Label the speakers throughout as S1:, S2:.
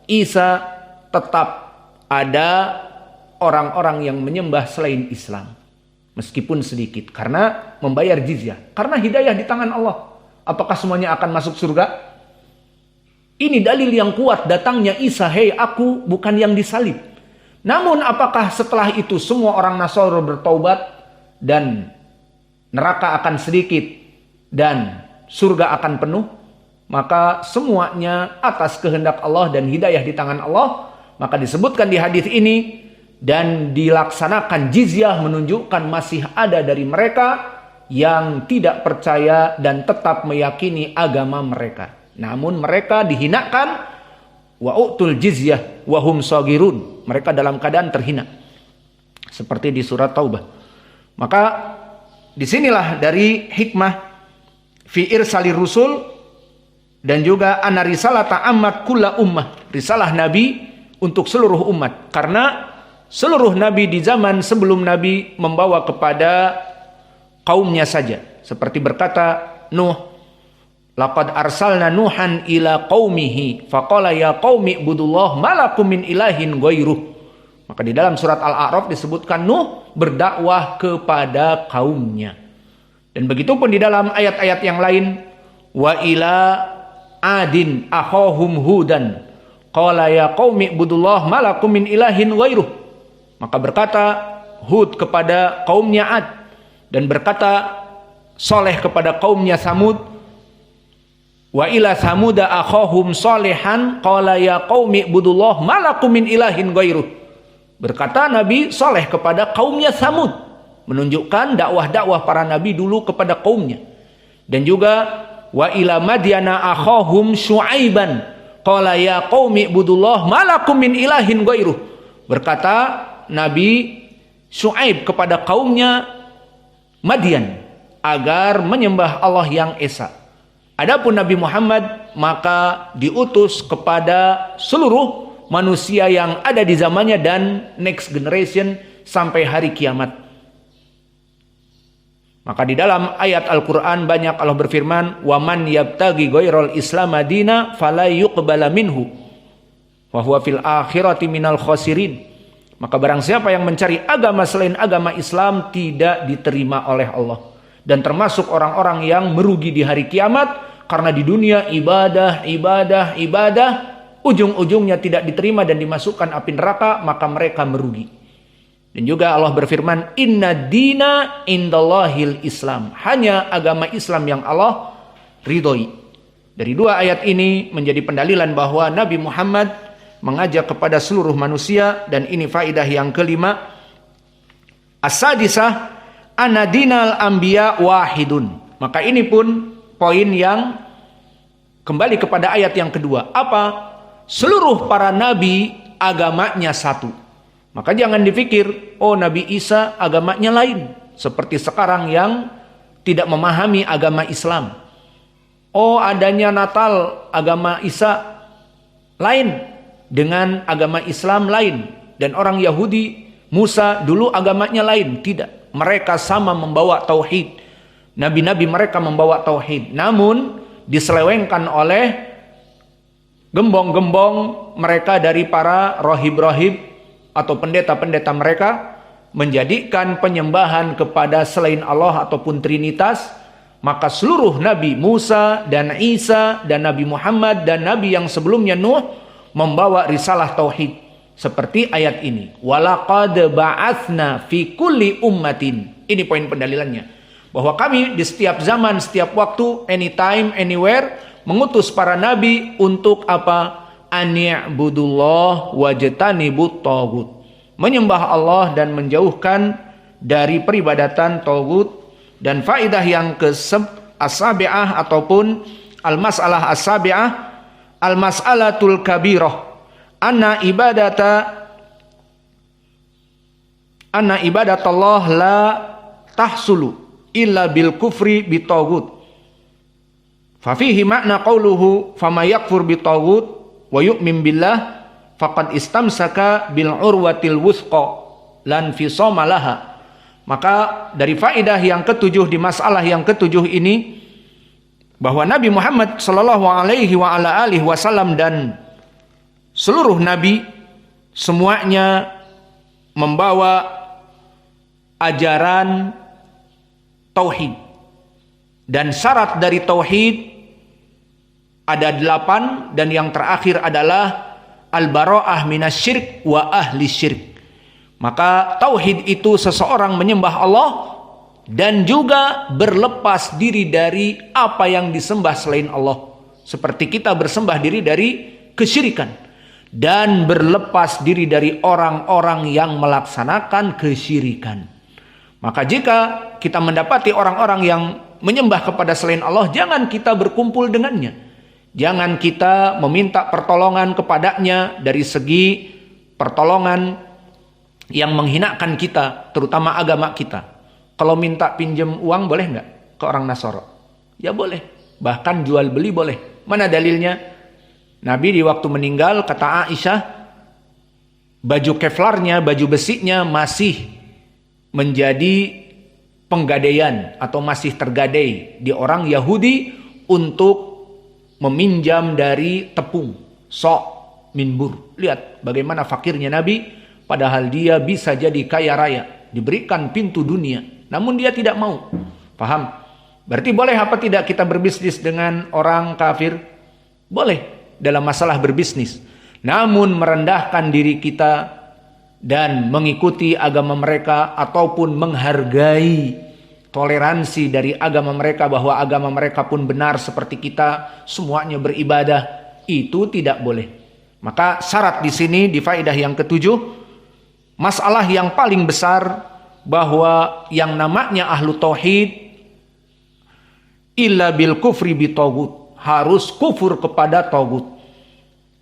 S1: Isa tetap ada orang-orang yang menyembah selain Islam. Meskipun sedikit. Karena membayar jizyah. Karena hidayah di tangan Allah. Apakah semuanya akan masuk surga? Ini dalil yang kuat datangnya Isa. Hei, aku bukan yang disalib. Namun apakah setelah itu semua orang Nasara bertaubat dan neraka akan sedikit dan surga akan penuh? Maka semuanya atas kehendak Allah dan hidayah di tangan Allah. Maka disebutkan di hadis ini, dan dilaksanakan jizyah menunjukkan masih ada dari mereka yang tidak percaya dan tetap meyakini agama mereka. Namun mereka dihinakan, wa u'tul jizyah wa hum shagirun. Mereka dalam keadaan terhina. Seperti di surat Taubah. Maka disinilah dari hikmah fi irsalir rusul dan juga anna risalata ammat kulla ummah. Risalah Nabi untuk seluruh umat. Karena seluruh Nabi di zaman sebelum Nabi membawa kepada kaumnya saja. Seperti berkata Nuh, laqad arsalna Nuhan ila qaumihi faqala ya qaumi ibudullah ma lakum min ilahin ghairuh. Maka di dalam surat Al-A'raf disebutkan Nuh berdakwah kepada kaumnya. Dan begitupun di dalam ayat-ayat yang lain, wa ila adin akhahum hudan qala ya qaumi ibudullah ma lakum min ilahin ghairuh. Maka berkata Hud kepada kaumnya Ad, dan berkata Soleh kepada kaumnya Samud, wa ila samuda akhahum solehan qala ya qaumi ibudullah ma lakum min ilahin ghairuh. Berkata Nabi Soleh kepada kaumnya Samud, menunjukkan dakwah-dakwah para nabi dulu kepada kaumnya. Dan juga wa ila madyana akhahum syuaiban qala ya qaumi ibudullah ma lakum min ilahin ghairuh. Berkata Nabi Syuaib kepada kaumnya Madian agar menyembah Allah yang esa. Adapun Nabi Muhammad maka diutus kepada seluruh manusia yang ada di zamannya dan next generation sampai hari kiamat. Maka di dalam ayat Al-Quran banyak Allah berfirman, wa man yabtaghi ghairal islam madina fala yuqbala minhu wa huwa fil akhirati minal khasirin. Maka barang siapa yang mencari agama selain agama Islam tidak diterima oleh Allah. Dan termasuk orang-orang yang merugi di hari kiamat. Karena di dunia ibadah, ujung-ujungnya tidak diterima dan dimasukkan api neraka, maka mereka merugi. Dan juga Allah berfirman, inna dina indallahil Islam. Hanya agama Islam yang Allah ridhoi. Dari dua ayat ini menjadi pendalilan bahwa Nabi Muhammad mengajak kepada seluruh manusia. Dan ini faidah yang kelima, as-sadisah anna dinal anbiya wahidun. Maka ini pun poin yang kembali kepada ayat yang kedua. Apa? Seluruh para nabi agamanya satu. Maka jangan dipikir, oh Nabi Isa agamanya lain. Seperti sekarang yang tidak memahami agama Islam. Oh adanya Natal agama Isa lain dengan agama Islam lain. Dan orang Yahudi Musa dulu agamanya lain. Tidak. Mereka sama membawa tauhid. Nabi-nabi mereka membawa tauhid. Namun diselewengkan oleh gembong-gembong mereka dari para rohib-rohib atau pendeta-pendeta mereka, menjadikan penyembahan kepada selain Allah ataupun Trinitas. Maka seluruh Nabi Musa dan Isa dan Nabi Muhammad dan Nabi yang sebelumnya Nuh membawa risalah tauhid seperti ayat ini, walaqad ba'atsna fi kulli ummatin. Ini poin pendalilannya, bahwa kami di setiap zaman, setiap waktu, anytime, anywhere, mengutus para nabi untuk apa? Ani'budullah wajtanibut taghut, menyembah Allah dan menjauhkan dari peribadatan taghut. Dan faidah yang as-sabi'ah ataupun al-mas'alah as-sabi'ah, al-mas'alatul kabirah, anna ibadatallah la tahsulu illa bil kufri bitaghut. Fa fihi makna qauluhu fama yakfur bitaghut wa yu'min billah faqad istamsaka bil urwatil wuthqa lan fisama laha. Maka dari faedah yang ketujuh di masalah yang ketujuh ini, bahwa Nabi Muhammad sallallahu alaihi wa ala alihi wasallam dan seluruh nabi semuanya membawa ajaran tauhid. Dan syarat dari tauhid ada 8, dan yang terakhir adalah al-bara'ah minasyirik wa ahli syirik. Maka tauhid itu seseorang menyembah Allah dan juga berlepas diri dari apa yang disembah selain Allah. Seperti kita bersembah diri dari kesyirikan. Dan berlepas diri dari orang-orang yang melaksanakan kesyirikan. Maka jika kita mendapati orang-orang yang menyembah kepada selain Allah, jangan kita berkumpul dengannya. Jangan kita meminta pertolongan kepadanya dari segi pertolongan yang menghinakan kita, terutama agama kita. Kalau minta pinjam uang boleh nggak ke orang Nasoro? Ya boleh. Bahkan jual beli boleh. Mana dalilnya? Nabi di waktu meninggal, kata Aisyah, baju kevlarnya, baju besinya masih menjadi penggadaian atau masih tergadai di orang Yahudi untuk meminjam dari tepung, sok, minbur. Lihat bagaimana fakirnya Nabi, padahal dia bisa jadi kaya raya, diberikan pintu dunia, namun dia tidak mau. Paham? Berarti boleh apa tidak kita berbisnis dengan orang kafir? Boleh dalam masalah berbisnis. Namun merendahkan diri kita dan mengikuti agama mereka ataupun menghargai toleransi dari agama mereka, bahwa agama mereka pun benar seperti kita, semuanya beribadah, itu tidak boleh. Maka syarat di sini di faedah yang ketujuh, masalah yang paling besar bahwa yang namanya ahlu tauhid illa bil kufri bi tagut, harus kufur kepada tagut.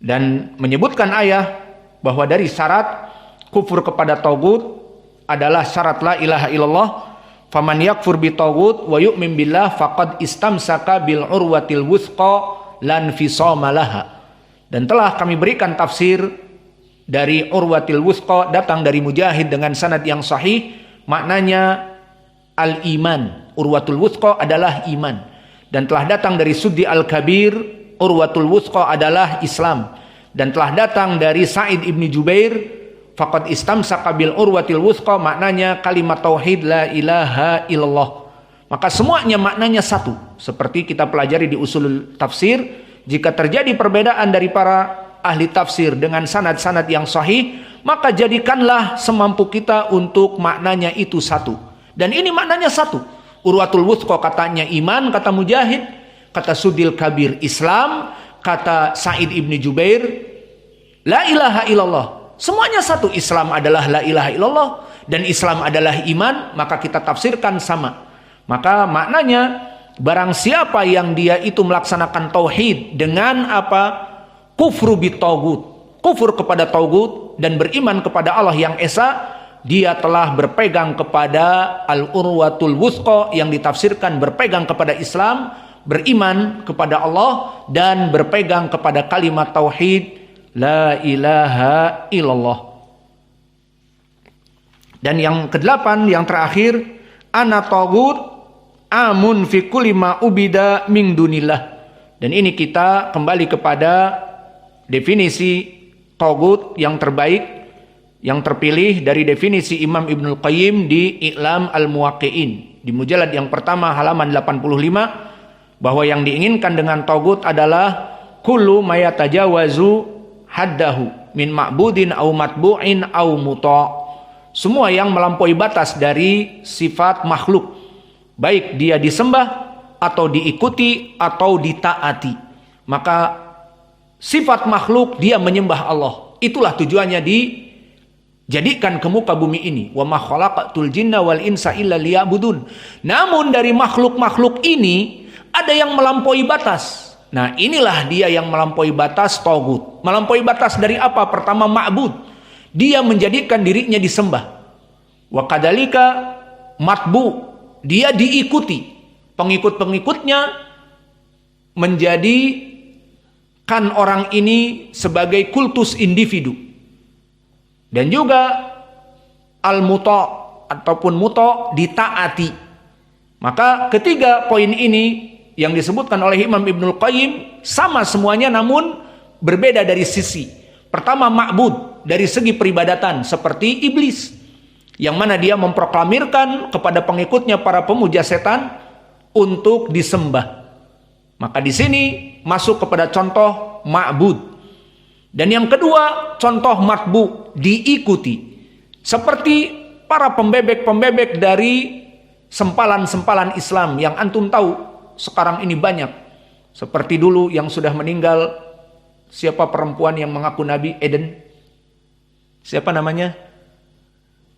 S1: Dan menyebutkan ayah bahwa dari syarat kufur kepada tagut adalah syarat la ilaha illallah. Faman yakfur bi tagut wa yu'min billah faqad istamsaka bil urwatil wuthqa lan fisama laha. Dan telah kami berikan tafsir dari urwatil wuthqa, datang dari Mujahid dengan sanad yang sahih, maknanya al-iman. Urwatul wuthqa adalah iman. Dan telah datang dari Suddi al-Kabir, urwatul wuthqa adalah Islam. Dan telah datang dari Sa'id ibn Jubair, faqad istamsaka bil urwatil wuthqa, maknanya kalimat tauhid la ilaha illallah. Maka semuanya maknanya satu. Seperti kita pelajari di usul tafsir, jika terjadi perbedaan dari para ahli tafsir dengan sanad-sanad yang sahih, maka jadikanlah semampu kita untuk maknanya itu satu. Dan ini maknanya satu. Urwatul wuthqa katanya iman, kata Mujahid. Kata Sudil Kabir Islam, kata Sa'id ibn Jubair la ilaha illallah. Semuanya satu. Islam adalah la ilaha illallah dan Islam adalah iman, maka kita tafsirkan sama. Maka maknanya barang siapa yang dia itu melaksanakan tauhid dengan apa? Kufru bitagut, kufur kepada tagut dan beriman kepada Allah yang esa, dia telah berpegang kepada al-urwatul wuthqa yang ditafsirkan berpegang kepada Islam, beriman kepada Allah dan berpegang kepada kalimat tauhid la ilaha illallah. Dan yang kedelapan, yang terakhir, ana tagut amun fi kulli ma ubida min dunillah. Dan ini kita kembali kepada definisi tagut yang terbaik, yang terpilih dari definisi Imam Ibnul Qayyim di I'lam al-Muwaqqi'in di mujallad yang pertama halaman 85, bahwa yang diinginkan dengan tagut adalah kullu mayatajawazu haddahu min ma'budin au matbu'in au muta'. Semua yang melampaui batas dari sifat makhluk, baik dia disembah atau diikuti atau ditaati. Maka sifat makhluk dia menyembah Allah, itulah tujuannya dijadikan ke muka bumi ini. Wa ma khalaqatul jinna wal insa illa liya'budun. Namun dari makhluk-makhluk ini ada yang melampaui batas. Nah, inilah dia yang melampaui batas, tagut. Melampaui batas dari apa? Pertama, ma'bud. Dia menjadikan dirinya disembah. Wa kadzalika matbu, dia diikuti. Pengikut-pengikutnya menjadikan orang ini sebagai kultus individu. Dan juga al-muta ataupun muta, ditaati. Maka ketiga poin ini yang disebutkan oleh Imam Ibnul Qayyim sama semuanya, namun berbeda dari sisi. Pertama, ma'bud dari segi peribadatan seperti iblis, yang mana dia memproklamirkan kepada pengikutnya para pemuja setan untuk disembah. Maka di sini masuk kepada contoh ma'bud. Dan yang kedua, contoh matbu, diikuti. Seperti para pembebek-pembebek dari sempalan-sempalan Islam yang antum tahu sekarang ini banyak. Seperti dulu yang sudah meninggal, siapa perempuan yang mengaku Nabi, Eden? Siapa namanya?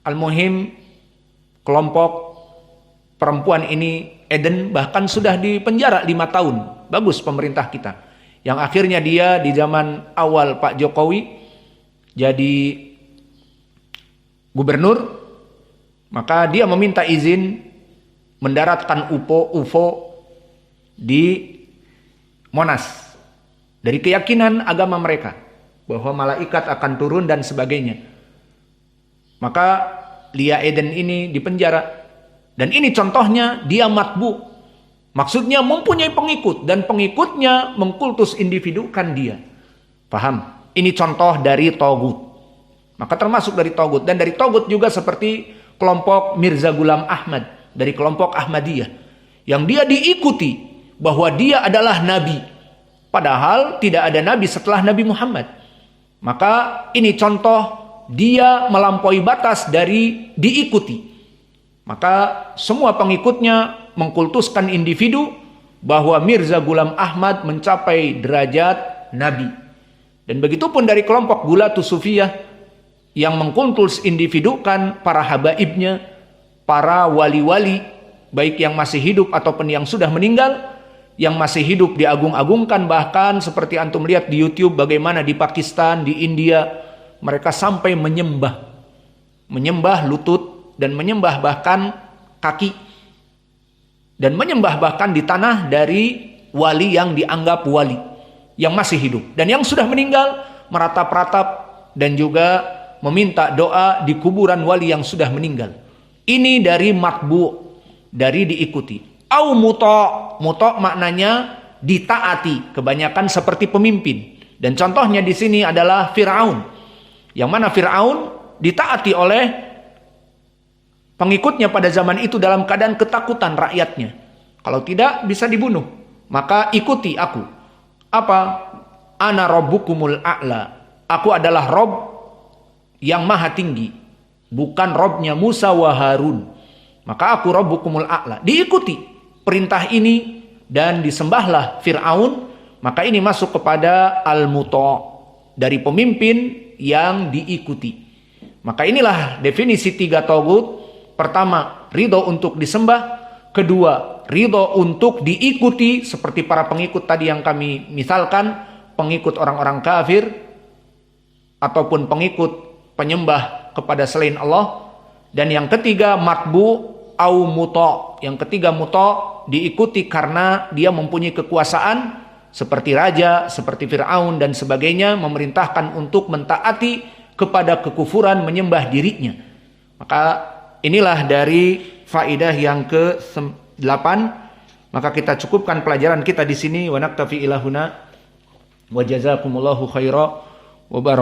S1: Al-Muhim, kelompok perempuan ini, Eden, bahkan sudah dipenjara 5 tahun. Bagus pemerintah kita. Yang akhirnya dia di zaman awal Pak Jokowi jadi gubernur, maka dia meminta izin mendaratkan UFO di Monas. Dari keyakinan agama mereka bahwa malaikat akan turun dan sebagainya. Maka Lia Eden ini dipenjara. Dan ini contohnya dia matbu. Maksudnya mempunyai pengikut dan pengikutnya mengkultus individukan dia. Paham? Ini contoh dari togut. Maka termasuk dari togut. Dan dari togut juga seperti kelompok Mirza Ghulam Ahmad. Dari kelompok Ahmadiyah. Yang dia diikuti bahwa dia adalah nabi. Padahal tidak ada nabi setelah Nabi Muhammad. Maka ini contoh dia melampaui batas dari diikuti. Maka semua pengikutnya mengkultuskan individu bahwa Mirza Ghulam Ahmad mencapai derajat nabi. Dan begitu pun dari kelompok Gulatus Sufiyah yang mengkultus individukan para habaibnya, para wali-wali, baik yang masih hidup ataupun yang sudah meninggal. Yang masih hidup diagung-agungkan, bahkan seperti antum lihat di YouTube bagaimana di Pakistan, di India, mereka sampai menyembah lutut dan menyembah bahkan kaki dan menyembah bahkan di tanah dari wali yang dianggap wali yang masih hidup, dan yang sudah meninggal meratap-ratap dan juga meminta doa di kuburan wali yang sudah meninggal. Ini dari matbu, dari diikuti. Au muto maknanya ditaati, kebanyakan seperti pemimpin. Dan contohnya di sini adalah Fir'aun. Yang mana Fir'aun ditaati oleh pengikutnya pada zaman itu dalam keadaan ketakutan rakyatnya. Kalau tidak bisa dibunuh. Maka ikuti aku. Apa? Ana rabbukumul a'la. Aku adalah Rob yang maha tinggi. Bukan Robnya Musa wa Harun. Maka aku rabbukumul a'la. Diikuti perintah ini dan disembahlah Fir'aun. Maka ini masuk kepada al-muto', dari pemimpin yang diikuti. Maka inilah definisi 3 togut. Pertama, ridho untuk disembah. Kedua, ridho untuk diikuti seperti para pengikut tadi yang kami misalkan, pengikut orang-orang kafir ataupun pengikut penyembah kepada selain Allah. Dan yang ketiga, matbu au muto. Yang ketiga, muto, diikuti karena dia mempunyai kekuasaan seperti raja, seperti Fir'aun dan sebagainya, memerintahkan untuk mentaati kepada kekufuran menyembah dirinya. Maka inilah dari faidah yang ke-8. Maka kita cukupkan pelajaran kita di sini. Wa naktafi ilahuna wa jazakumullahu khaira wa barak.